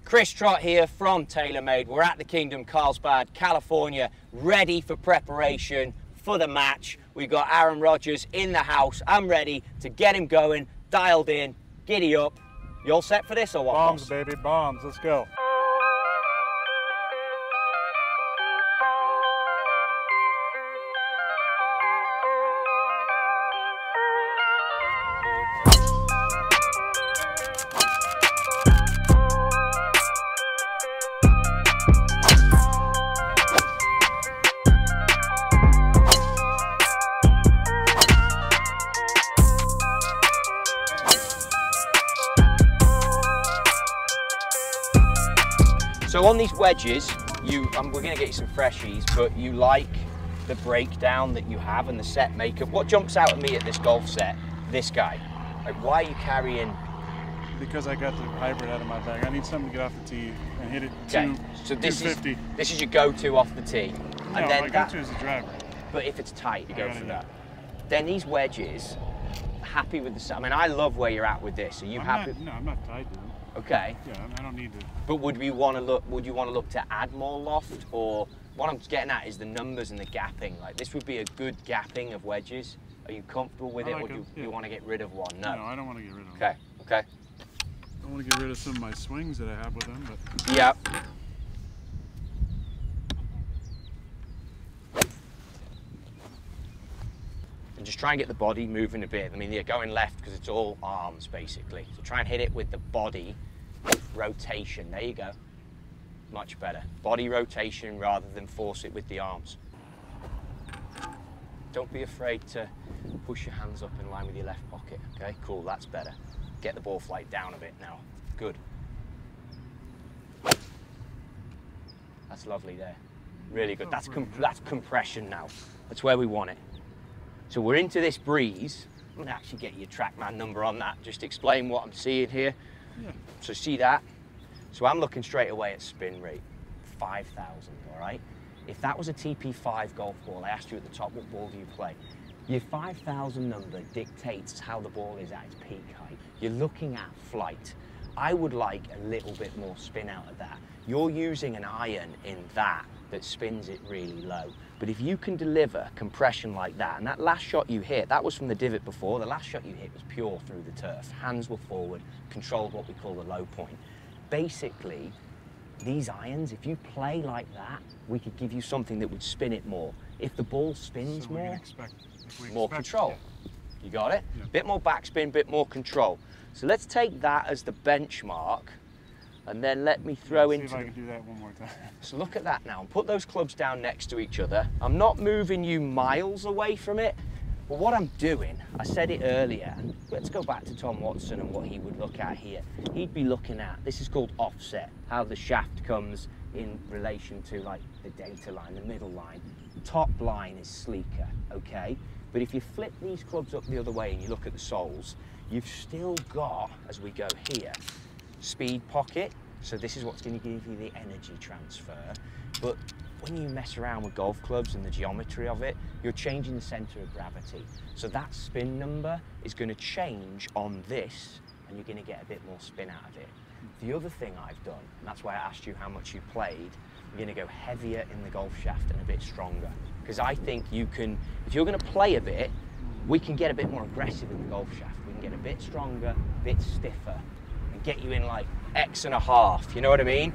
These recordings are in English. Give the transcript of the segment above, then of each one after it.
Chris Trott here from TaylorMade. We're at the Kingdom, Carlsbad, California, ready for preparation for the match. We've got Aaron Rodgers in the house. I'm ready to get him going, dialed in, giddy up. You all set for this or what? Bombs, boss? baby, bombs. Let's go. So on these wedges, we're going to get you some freshies, but you like the breakdown that you have and the set makeup. What jumps out at me at this golf set, this guy? Like, why are you carrying? Because I got the hybrid out of my bag. I need something to get off the tee and hit it So this 250. This is your go-to off the tee. No, and then my go-to is the driver. But if it's tight, you go for that. Then these wedges, happy with the set. I mean, I love where you're at with this. Are you happy? No, I'm not tied to it. Okay. Yeah, I don't need to. But would you want to look to add more loft, or what I'm getting at is the numbers and the gapping? Like, this would be a good gapping of wedges. Are you comfortable with it, or do you want to get rid of one? No. No, I don't want to get rid of them. Okay. Okay. I want to get rid of some of my swings that I have with them, but. Yeah. And just try and get the body moving a bit. I mean, you're going left because it's all arms, basically. So try and hit it with the body rotation. There you go. Much better. Body rotation rather than force it with the arms. Don't be afraid to push your hands up in line with your left pocket. Okay, cool, that's better. Get the ball flight down a bit now. Good. That's lovely there. Really good. That's compression now. That's where we want it. So we're into this breeze. I'm gonna actually get your TrackMan number on that. Just explain what I'm seeing here. Yeah. So see that? So I'm looking straight away at spin rate, 5,000, all right? If that was a TP5 golf ball, I asked you at the top, what ball do you play? Your 5,000 number dictates how the ball is at its peak height. You're looking at flight. I would like a little bit more spin out of that. You're using an iron in that spins it really low. But if you can deliver compression like that, and that last shot you hit, that was from the divot before, the last shot you hit was pure through the turf. Hands were forward, controlled what we call the low point. Basically, these irons, if you play like that, we could give you something that would spin it more. If the ball spins more control. Yeah. You got it? Yeah. Bit more backspin, bit more control. So let's take that as the benchmark, and then let me throw into. See if I can do that one more time. So look at that now, and put those clubs down next to each other. I'm not moving you miles away from it, but what I'm doing, I said it earlier, and let's go back to Tom Watson and what he would look at here. He'd be looking at, this is called offset, how the shaft comes in relation to like the data line, the middle line. Top line is sleeker, okay? But if you flip these clubs up the other way and you look at the soles, you've still got, as we go here, speed pocket. So this is what's going to give you the energy transfer. But when you mess around with golf clubs and the geometry of it, you're changing the center of gravity. So that spin number is going to change on this, and you're going to get a bit more spin out of it. The other thing I've done, and that's why I asked you how much you played, you're going to go heavier in the golf shaft and a bit stronger. Because I think you can, if you're going to play a bit, we can get a bit more aggressive in the golf shaft. We can get a bit stronger, a bit stiffer, and get you in like X and a half, you know what I mean?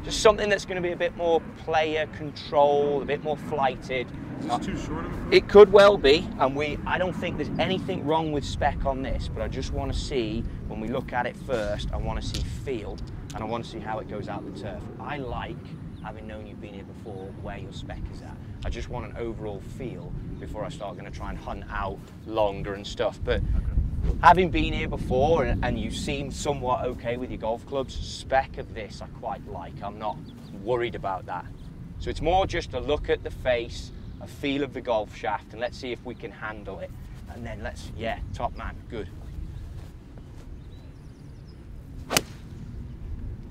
Just something that's going to be a bit more player control, a bit more flighted. It's too short of a It could well be, and I don't think there's anything wrong with spec on this, but I just want to see, when we look at it first, I want to see feel, and I want to see how it goes out the turf. I like, having known you've been here before, where your spec is at. I just want an overall feel before I start going to try and hunt out longer and stuff. But having been here before and you seem somewhat okay with your golf clubs, spec of this I quite like. I'm not worried about that. So it's more just a look at the face, a feel of the golf shaft, and let's see if we can handle it. And then yeah, top man, good.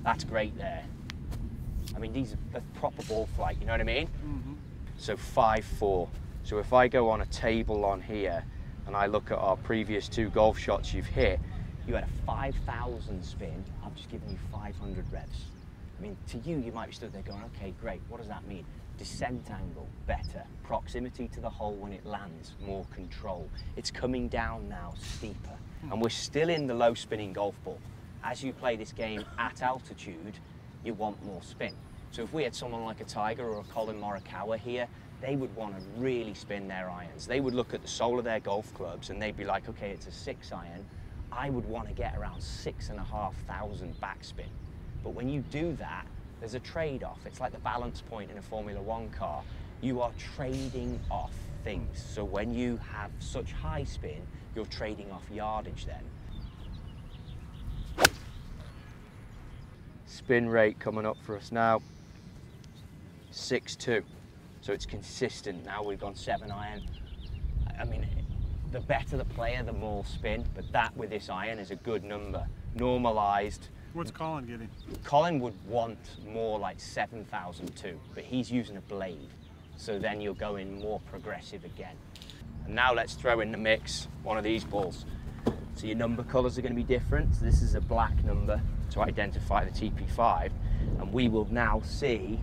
That's great there. I mean, these are proper ball flight, you know what I mean? Mm-hmm. So 5-4. So if I go on a table on here and I look at our previous 2 golf shots you've hit, you had a 5,000 spin. I've just given you 500 revs. I mean, to you, you might be stood there going, okay, great, what does that mean? Descent angle, better. Proximity to the hole when it lands, more control. It's coming down now, steeper. And we're still in the low spinning golf ball. As you play this game at altitude, you want more spin. So if we had someone like a Tiger or a Colin Morikawa here, they would want to really spin their irons. They would look at the sole of their golf clubs and they'd be like, okay, it's a 6 iron. I would want to get around 6,500 backspin. But when you do that, there's a trade-off. It's like the balance point in a Formula One car. You are trading off things. So when you have such high spin, you're trading off yardage then. Spin rate coming up for us now, 6.2. So it's consistent. Now we've gone 7 iron. I mean, the better the player, the more spin, but that with this iron is a good number. Normalized. What's Colin getting? Colin would want more like 7,002, but he's using a blade. So then you're going more progressive again. And now let's throw in the mix one of these balls. So your number colors are going to be different. So this is a black number to identify the TP5, and we will now see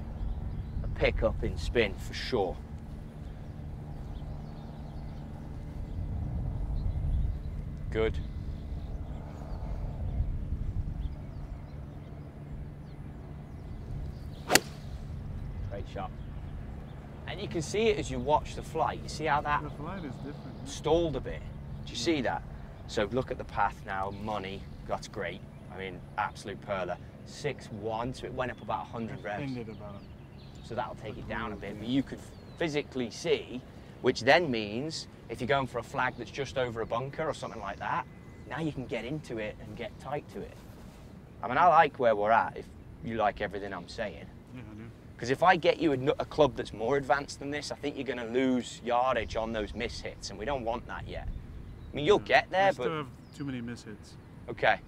a pickup in spin for sure. Good. Great shot. And you can see it as you watch the flight. You see how that The flight is different. stalled a bit? Do you see that? So look at the path now, money, that's great. I mean, absolute perler. 6.1, so it went up about 100 reps. Ended about it. So that'll take it down a bit, but you could physically see, which then means if you're going for a flag that's just over a bunker or something like that, now you can get into it and get tight to it. I mean, I like where we're at, if you like everything I'm saying. Yeah, I do. Because if I get you a club that's more advanced than this, I think you're going to lose yardage on those miss hits, and we don't want that yet. I mean, you'll get there, I but... still have too many miss hits. Okay.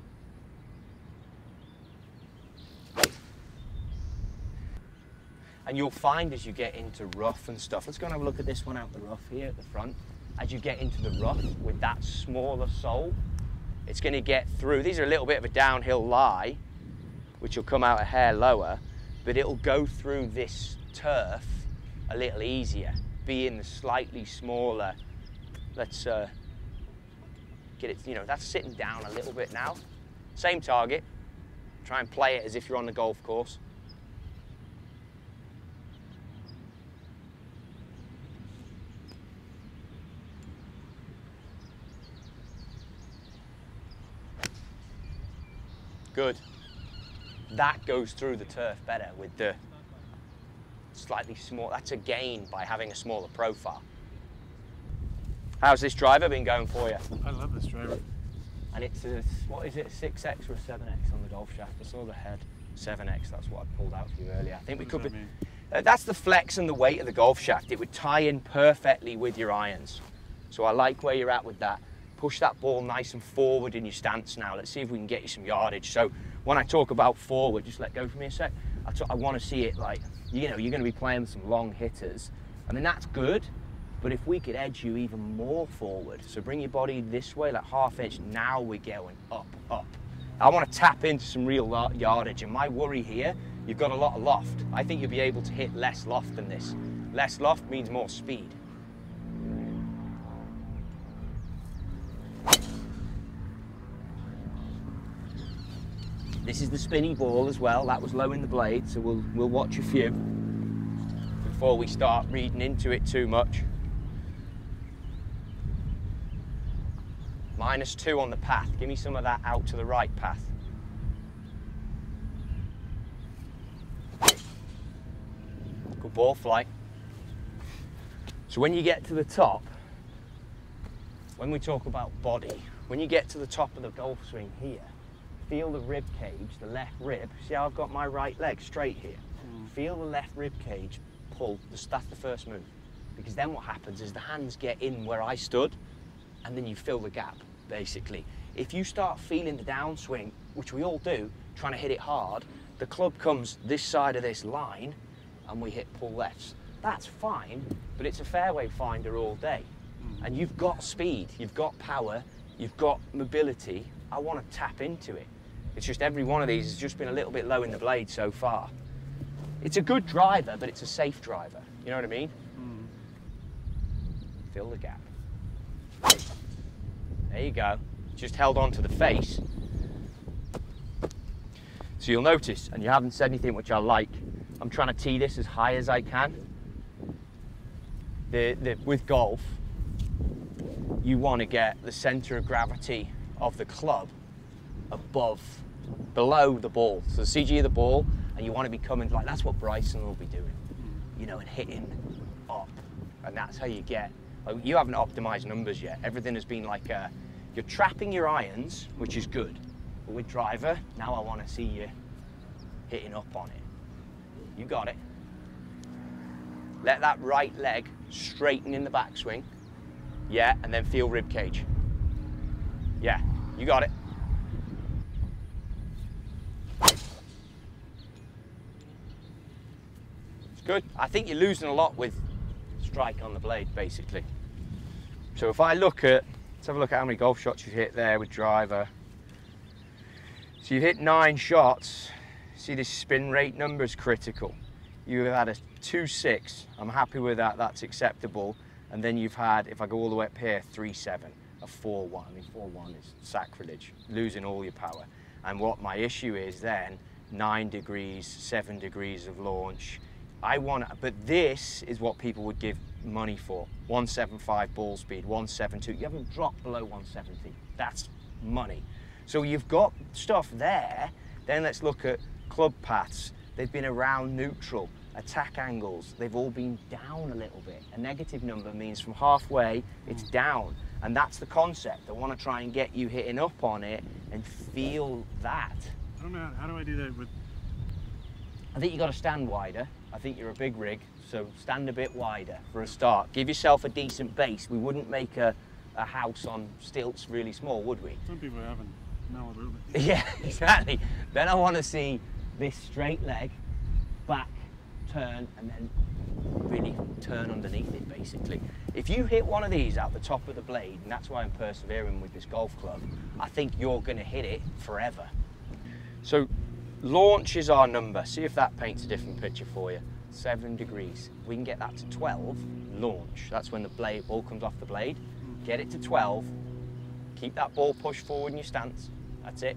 And you'll find as you get into rough and stuff, let's go and have a look at this one out the rough here at the front. As you get into the rough with that smaller sole, it's going to get through. These are a little bit of a downhill lie, which will come out a hair lower, but it'll go through this turf a little easier, being the slightly smaller. Let's get it, you know, that's sitting down a little bit now. Same target. Try and play it as if you're on the golf course. Good. That goes through the turf better with the slightly small. That's a gain by having a smaller profile. How's this driver been going for you? I love this driver. And it's a, what is it, a 6X or a 7X on the golf shaft? I saw the head. 7X, that's what I pulled out for you earlier. I think we could be. That's the flex and the weight of the golf shaft. It would tie in perfectly with your irons. So I like where you're at with that. Push that ball nice and forward in your stance now. Let's see if we can get you some yardage. So when I talk about forward, just let go for me a sec. I want to see it like, you know, you're going to be playing with some long hitters. I mean, that's good, but if we could edge you even more forward, so bring your body this way, like half inch, now we're going up, up. I want to tap into some real yardage, and my worry here, you've got a lot of loft. I think you'll be able to hit less loft than this. Less loft means more speed. This is the spinny ball as well. That was low in the blade, so we'll watch a few before we start reading into it too much. -2 on the path. Give me some of that out to the right path. Good ball flight. So when you get to the top, when we talk about body, when you get to the top of the golf swing here, feel the rib cage, the left rib. See how I've got my right leg straight here? Feel the left rib cage pull. That's the first move. Because then what happens is the hands get in where I stood, and then you fill the gap, basically. If you start feeling the downswing, which we all do, trying to hit it hard, the club comes this side of this line, and we hit pull lefts. That's fine, but it's a fairway finder all day. And you've got speed, you've got power, you've got mobility. I want to tap into it. It's just every one of these has just been a little bit low in the blade so far. It's a good driver, but it's a safe driver. You know what I mean? Fill the gap. There you go. Just held on to the face. So you'll notice, and you haven't said anything which I like, I'm trying to tee this as high as I can. With golf, you want to get the center of gravity of the club below the ball. So the CG of the ball, and you want to be coming like, that's what Bryson will be doing, you know, and hitting up. And that's how you get, like, you haven't optimized numbers yet. Everything has been like, you're trapping your irons, which is good. But with driver, now I want to see you hitting up on it. You got it. Let that right leg straighten in the backswing. Yeah, and then feel rib cage. Yeah, you got it. It's good. I think you're losing a lot with strike on the blade, basically. So if I look at, let's have a look at how many golf shots you've hit there with driver. So you've hit 9 shots. See, this spin rate number is critical. You've had a 2.6. I'm happy with that. That's acceptable. And then you've had, if I go all the way up here, 3.7, a 4.1. I mean, 4.1 is sacrilege, losing all your power. And what my issue is then, 9 degrees, 7 degrees of launch. But this is what people would give money for. 175 ball speed, 172. You haven't dropped below 170. That's money. So you've got stuff there. Then let's look at club paths. They've been around neutral. Attack angles, they've all been down a little bit. A negative number means from halfway, it's down. And that's the concept. I want to try and get you hitting up on it and feel that. I don't know, how do I do that with... I think you got to stand wider. I think you're a big rig, so stand a bit wider for a start. Give yourself a decent base. We wouldn't make a house on stilts really small, would we? Some people haven't. Malibu. Yeah, exactly. Then I want to see this straight leg, back, turn, and then really turn underneath it, basically. If you hit one of these out the top of the blade, and that's why I'm persevering with this golf club, I think you're going to hit it forever. So launch is our number. See if that paints a different picture for you. 7 degrees. We can get that to 12, launch. That's when the ball comes off the blade. Get it to 12. Keep that ball pushed forward in your stance. That's it.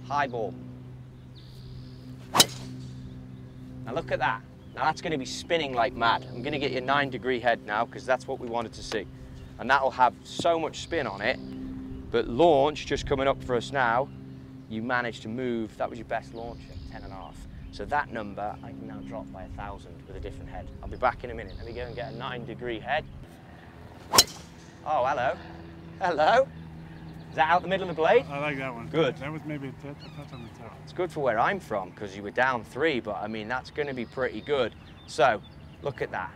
High ball. Now look at that. Now that's going to be spinning like mad. I'm going to get you a 9-degree head now because that's what we wanted to see. And that'll have so much spin on it. But launch, just coming up for us now, you managed to move. That was your best launch at 10.5. So that number, I can now drop by 1,000 with a different head. I'll be back in a minute. Let me go and get a 9-degree head. Oh, hello. Hello. Is that out the middle of the blade? I like that one. Good. That was maybe a touch on the top. It's good for where I'm from because you were down 3, but I mean, that's going to be pretty good. So, look at that.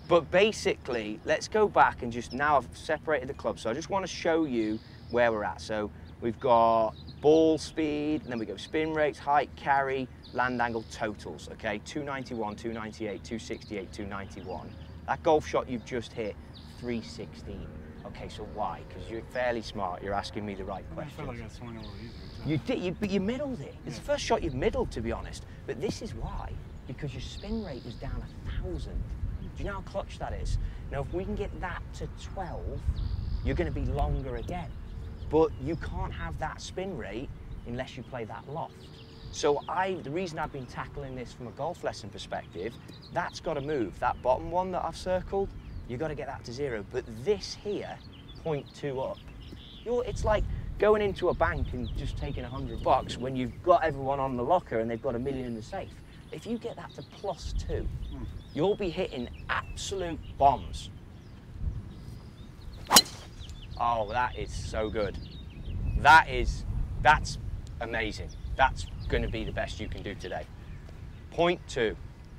But basically, let's go back and just, now I've separated the club, so I just want to show you where we're at. So, we've got ball speed, and then we go spin rates, height, carry, land angle, totals, okay? 291, 298, 268, 291. That golf shot you've just hit, 316. Okay, so why? Because you're fairly smart. You're asking me the right questions. I felt like I swung a little easier. You did, but you middled it. It's the first shot you've middled, to be honest. But this is why, because your spin rate was down 1,000. Do you know how clutch that is? Now, if we can get that to 12, you're going to be longer again. But you can't have that spin rate unless you play that loft. So the reason I've been tackling this from a golf lesson perspective, that's got to move. That bottom one that I've circled, you've got to get that to 0. But this here, 0.2 up. It's like going into a bank and just taking $100 when you've got everyone on the locker and they've got $1 million in the safe. If you get that to +2, you'll be hitting absolute bombs. Oh, that is so good. That's amazing. That's going to be the best you can do today. 0.2,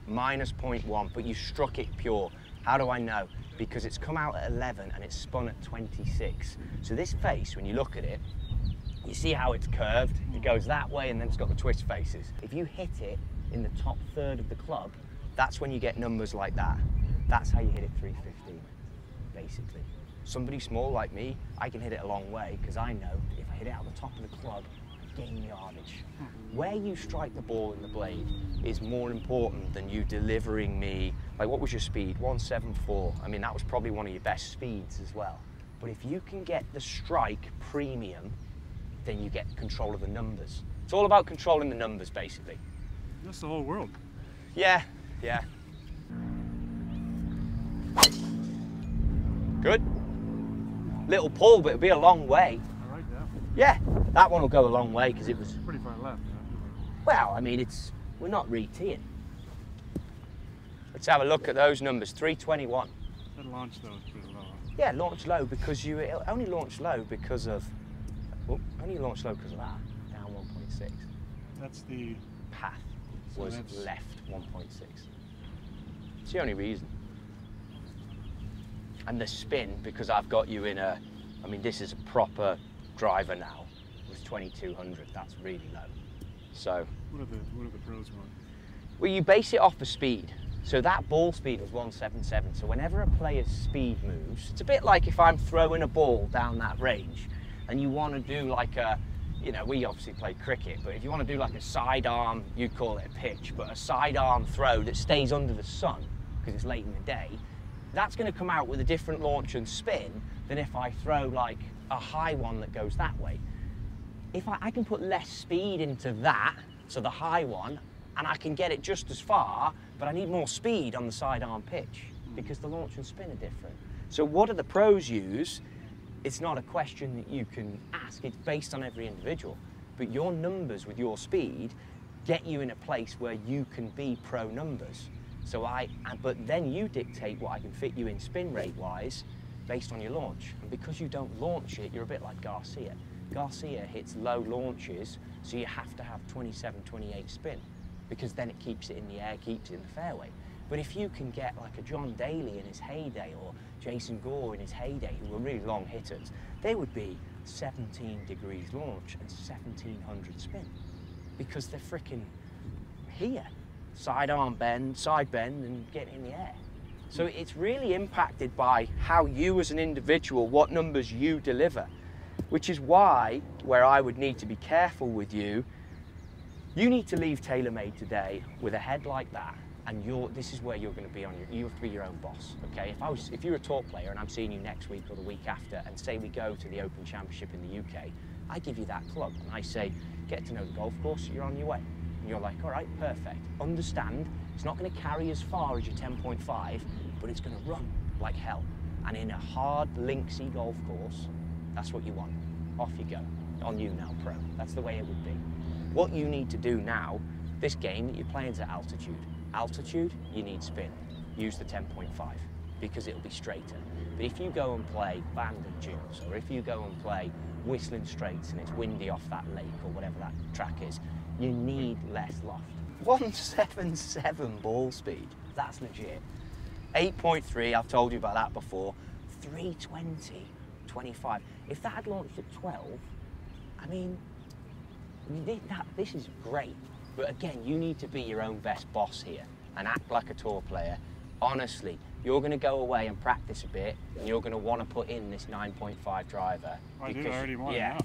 -0.1, but you struck it pure. How do I know? Because it's come out at 11 and it's spun at 26. So this face, when you look at it, you see how it's curved? It goes that way and then it's got the twist faces. If you hit it in the top third of the club, that's when you get numbers like that. That's how you hit it 315, basically. Somebody small like me, I can hit it a long way because I know if I hit it out the top of the club, gain yardage. Where you strike the ball in the blade is more important than you delivering me, like what was your speed? 174. I mean, that was probably one of your best speeds as well. But if you can get the strike premium, then you get control of the numbers. It's all about controlling the numbers, basically. That's the whole world. Yeah, yeah. Good. Little pull, but it'll be a long way. I like that. Yeah, that one will go a long way because it was... Pretty far left. Well, I mean, we're not re-teeing. Let's have a look at those numbers. 321. That launch though is pretty low. Yeah, launch low because it only launched low because of... Oh, only launched low because of that. Down 1.6. That's the... Path So was that's- left 1.6. It's the only reason. And the spin, because I've got you in a... I mean, this is a proper driver now. It was 2200. That's really low. So... What are the pros want? Well, you base it off the speed. So that ball speed was 177. So whenever a player's speed moves, it's a bit like if I'm throwing a ball down that range and you want to do like a, you know, we obviously play cricket, but if you want to do like a sidearm, you'd call it a pitch, but a sidearm throw that stays under the sun because it's late in the day, that's going to come out with a different launch and spin than if I throw like a high one that goes that way. If I can put less speed into that, so the high one, and I can get it just as far, but I need more speed on the sidearm pitch because the launch and spin are different. So what do the pros use? It's not a question that you can ask, it's based on every individual. But your numbers with your speed get you in a place where you can be pro numbers. So but then you dictate what I can fit you in spin rate wise based on your launch. And because you don't launch it, you're a bit like Garcia. Garcia hits low launches, so you have to have 27, 28 spin, because then it keeps it in the air, keeps it in the fairway. But if you can get like a John Daly in his heyday, or Jason Gore in his heyday, who were really long hitters, they would be 17 degrees launch and 1700 spin, because they're freaking here. Sidearm bend, side bend, and get in the air. So it's really impacted by how you as an individual, what numbers you deliver, which is why, where I would need to be careful with you, you need to leave TaylorMade today with a head like that, and this is where you're going to be you have to be your own boss, okay? If you're a tour player and I'm seeing you next week or the week after, and say we go to the Open Championship in the UK, I give you that club and I say, get to know the golf course, you're on your way. And you're like, all right, perfect. Understand, it's not going to carry as far as your 10.5, but it's going to run like hell. And in a hard, linksy golf course, that's what you want. Off you go. On you now, pro. That's the way it would be. What you need to do now, this game that you're playing is at altitude. Altitude, you need spin. Use the 10.5 because it'll be straighter. But if you go and play Bandon Dunes, or if you go and play Whistling Straits and it's windy off that lake or whatever that track is, you need less loft. 177 ball speed, that's legit. 8.3, I've told you about that before. 320, 25. If that had launched at 12, I mean, this is great. But again, you need to be your own best boss here and act like a tour player. Honestly, you're going to go away and practice a bit, and you're going to want to put in this 9.5 driver. I already want it now.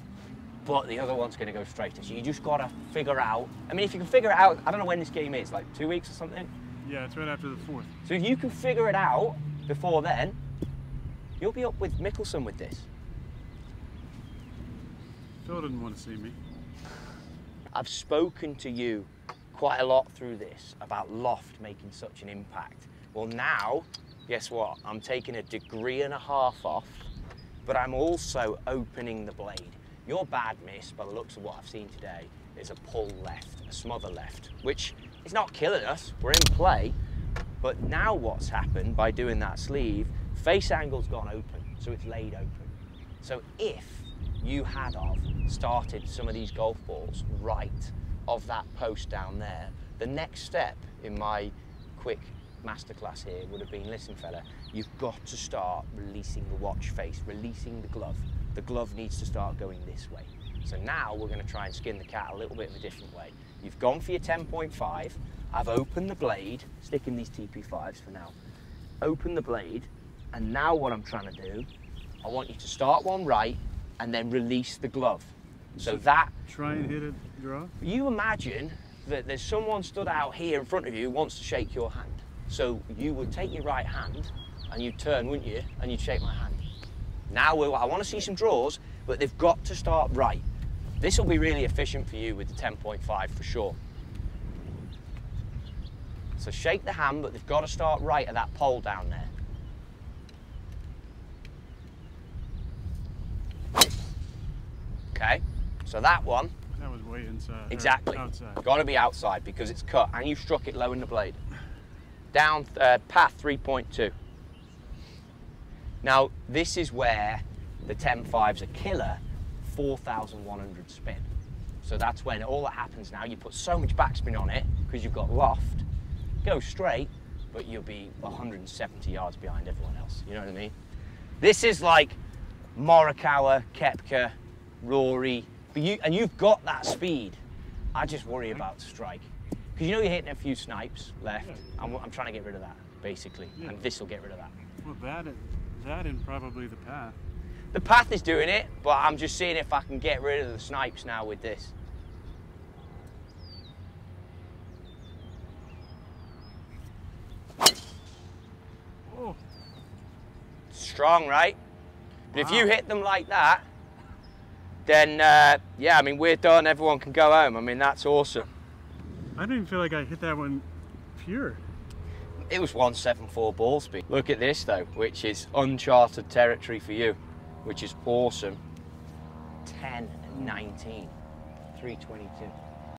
But the other one's going to go straighter. So you just got to figure out. I mean, if you can figure it out, I don't know when this game is, like 2 weeks or something? Yeah, it's right after the 4th. So if you can figure it out before then, you'll be up with Mickelson with this. Phil didn't want to see me. I've spoken to you quite a lot through this about loft making such an impact. Well now, guess what? I'm taking 1.5 degrees off, but I'm also opening the blade. Your bad miss, by the looks of what I've seen today, is a pull left, a smother left, which is not killing us, we're in play. But now what's happened by doing that sleeve, face angle's gone open, so it's laid open. So if you had started some of these golf balls right of that post down there, the next step in my quick masterclass here would have been, listen fella, you've got to start releasing the watch face, releasing the glove. The glove needs to start going this way. So now we're going to try and skin the cat a little bit of a different way. You've gone for your 10.5, I've opened the blade, sticking these TP5s for now, open the blade, and now what I'm trying to do, I want you to start one right and then release the glove. So that... Try and hit it, draw? You imagine that there's someone stood out here in front of you who wants to shake your hand. So you would take your right hand and you'd turn, wouldn't you? And you'd shake my hand. Now I want to see some draws, but they've got to start right. This will be really efficient for you with the 10.5 for sure. So shake the hand, but they've got to start right at that pole down there. Okay, so that one. That was way inside. Exactly. Outside. Got to be outside because it's cut and you struck it low in the blade. Down path 3.2. Now this is where the 10.5's a killer, 4,100 spin. So that's when all that happens now. You put so much backspin on it because you've got loft. Go straight, but you'll be 170 yards behind everyone else. You know what I mean? This is like Morikawa, Koepka, Rory, but you've got that speed. I just worry about strike. Because you know you're hitting a few snipes left. Yeah. I'm trying to get rid of that, basically. Yeah. And this will get rid of that. Well, that and probably the path. The path is doing it, but I'm just seeing if I can get rid of the snipes now with this. Oh. Strong, right? But if you hit them like that, then, yeah, I mean, we're done. Everyone can go home. I mean, that's awesome. I don't even feel like I hit that one pure. It was 174 ball speed. Look at this, though, which is uncharted territory for you, which is awesome. 10-19, 322.